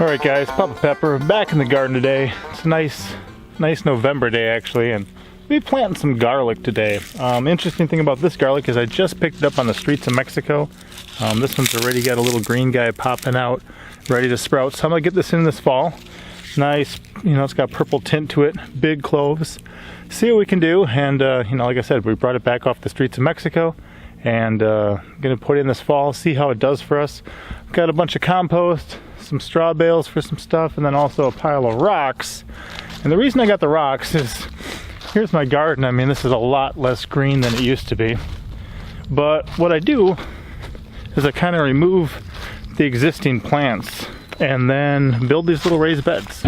Alright guys, Papa Pepper back in the garden today. It's a nice November day actually, and we'll be planting some garlic today. Interesting thing about this garlic is I just picked it up on the streets of Mexico. This one's already got a little green guy popping out, ready to sprout. So I'm gonna get this in this fall. Nice, you know, it's got purple tint to it, big cloves. See what we can do, and you know, like I said, we brought it back off the streets of Mexico, and gonna put it in this fall, see how it does for us. Got a bunch of compost, some straw bales for some stuff, and then also a pile of rocks. And the reason I got the rocks is, here's my garden. I mean, this is a lot less green than it used to be. But what I do is I kind of remove the existing plants and then build these little raised beds.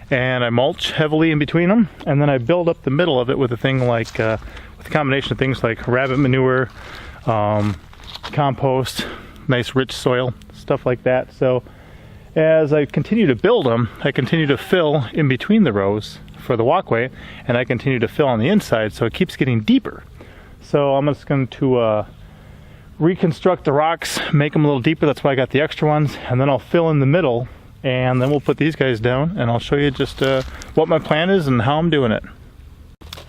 And I mulch heavily in between them, and then I build up the middle of it with a thing like, with a combination of things like rabbit manure, compost, nice rich soil, stuff like that. So as I continue to build them, I continue to fill in between the rows for the walkway, and I continue to fill on the inside, so it keeps getting deeper. So I'm just going to reconstruct the rocks, make them a little deeper. That's why I got the extra ones, and then I'll fill in the middle, and then we'll put these guys down, and I'll show you just what my plan is and how I'm doing it.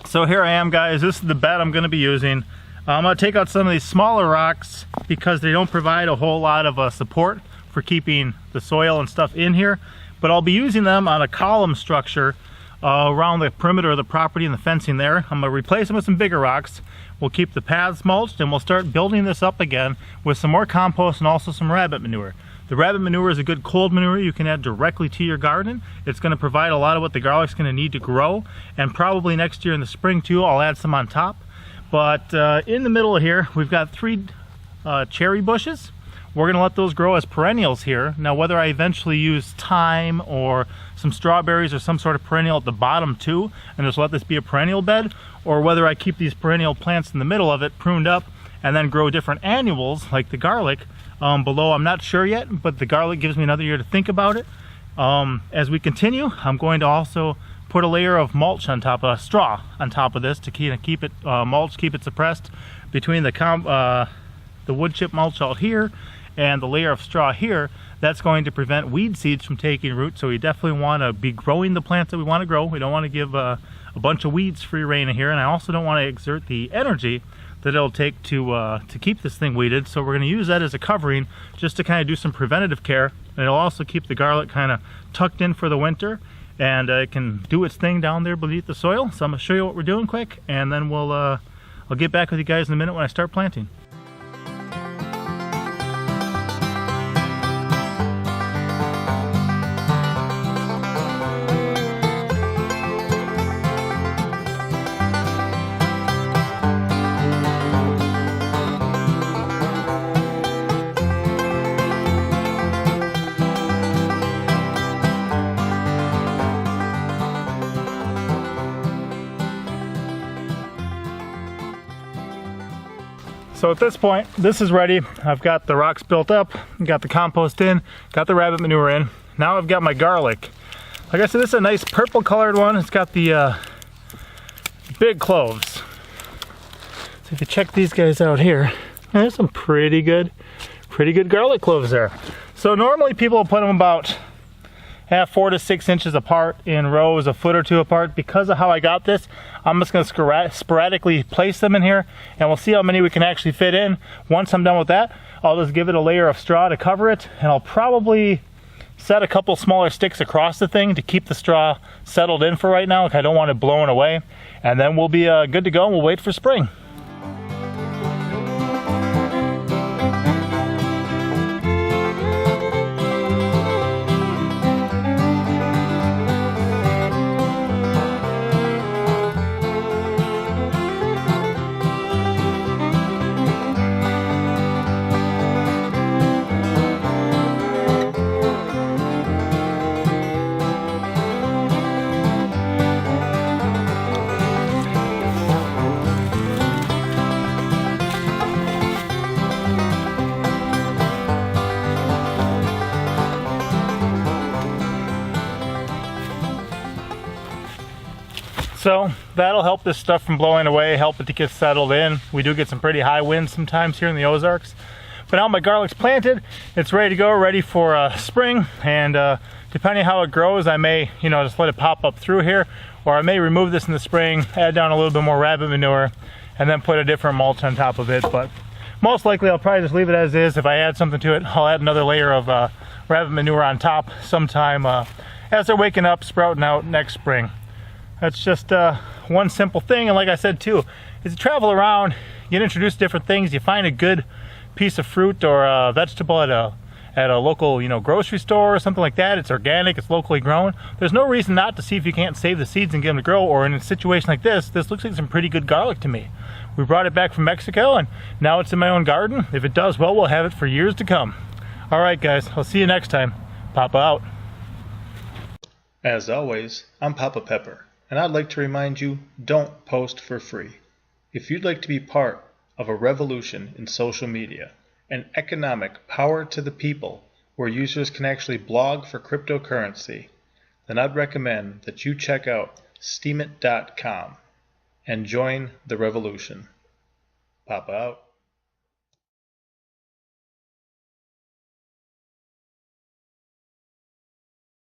So here I am, guys. This is the bed I'm going to be using. I'm going to take out some of these smaller rocks because they don't provide a whole lot of support for keeping the soil and stuff in here, but I'll be using them on a column structure around the perimeter of the property and the fencing there. I'm going to replace them with some bigger rocks. We'll keep the paths mulched, and we'll start building this up again with some more compost and also some rabbit manure. The rabbit manure is a good cold manure you can add directly to your garden. It's going to provide a lot of what the garlic's going to need to grow, and probably next year in the spring too I'll add some on top. But in the middle here we've got 3 cherry bushes. We're going to let those grow as perennials here. Now whether I eventually use thyme or some strawberries or some sort of perennial at the bottom too, and just let this be a perennial bed, or whether I keep these perennial plants in the middle of it pruned up and then grow different annuals like the garlic below, I'm not sure yet, but the garlic gives me another year to think about it. As we continue, I'm going to also put a layer of mulch on top of straw on top of this to keep it mulched, keep it suppressed between the wood chip mulch out here and the layer of straw here. That's going to prevent weed seeds from taking root, so we definitely want to be growing the plants that we want to grow. We don't want to give a bunch of weeds free rein here, and I also don't want to exert the energy that it'll take to keep this thing weeded. So we're going to use that as a covering just to kind of do some preventative care, and it'll also keep the garlic kind of tucked in for the winter, and it can do its thing down there beneath the soil. So I'm going to show you what we're doing quick, and then I'll get back with you guys in a minute when I start planting. So at this point, this is ready. I've got the rocks built up, got the compost in, got the rabbit manure in. Now I've got my garlic. Like I said, this is a nice purple colored one. It's got the big cloves. So if you check these guys out here, there's some pretty good garlic cloves there. So normally people will put them about 4 to 6 inches apart in rows, a foot or two apart. Because of how I got this, I'm just going to sporadically place them in here, and we'll see how many we can actually fit in. Once I'm done with that, I'll just give it a layer of straw to cover it, and I'll probably set a couple smaller sticks across the thing to keep the straw settled in for right now. I don't want it blowing away, and then we'll be good to go, and we'll wait for spring. So that'll help this stuff from blowing away, help it to get settled in. We do get some pretty high winds sometimes here in the Ozarks. But now my garlic's planted, it's ready to go, ready for spring, and depending how it grows, I may, just let it pop up through here, or I may remove this in the spring, add down a little bit more rabbit manure, and then put a different mulch on top of it. But most likely I'll probably just leave it as is. If I add something to it, I'll add another layer of rabbit manure on top sometime as they're waking up, sprouting out next spring. That's just one simple thing. And like I said too, as you travel around, you get introduced to different things, you find a good piece of fruit or a vegetable at a local grocery store or something like that. It's organic, it's locally grown. There's no reason not to see if you can't save the seeds and get them to grow. Or in a situation like this looks like some pretty good garlic to me. We brought it back from Mexico and now it's in my own garden. If it does well, we'll have it for years to come. All right guys, I'll see you next time. Papa out. As always, I'm Papa Pepper, and I'd like to remind you, don't post for free. If you'd like to be part of a revolution in social media, an economic power to the people where users can actually blog for cryptocurrency, then I'd recommend that you check out Steemit.com and join the revolution. Papa out.